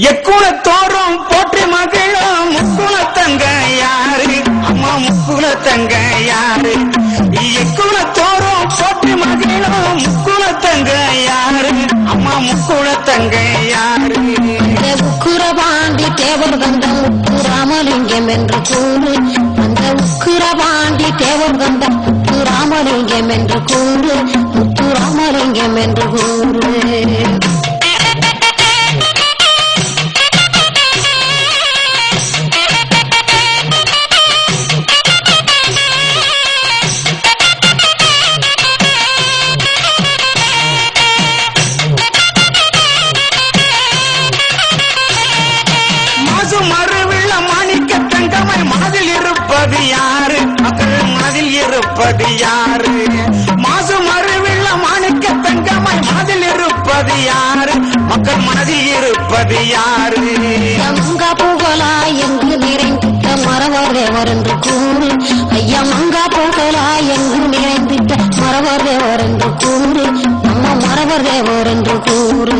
எக்குளத்தோறும் போற்றி மகிழும் முக்குளத்தங்க யாரு அம்மா முக்குளத்தங்க யாரு எக்குளத்தோறும் போற்றி மகிழும் முக்குளத்தங்க யாரு அம்மா முக்குளத்தங்க யாரு உக்குரபாண்டி தேவர் தந்த முத்துராமலிங்கம் என்று கூறு அந்த உக்குரபாண்டி தேவர் தந்த முத்துராமலிங்கம் என்று கூறு முத்துராமலிங்கம் என்று கூறு மறுவிழ மாணிக்க தங்கமாய் மனதில் இருப்பது யாரு மக்கள் மனதில் இருப்பது யாரு மாசு மறுவிழ மாணிக்க தங்கமாய் மனதில் இருப்பது யாரு மக்கள் மனதில் இருப்பது யாரு மங்கா புகழா எங்கு நிறைந்திட்ட மரவர் தேவர் என்று கூறு ஐயா மங்கா புகழா எங்கு நிறைந்திட்ட மரவர் தேவர் என்று கூறு நம்ம மரவர் தேவர் என்று கூறு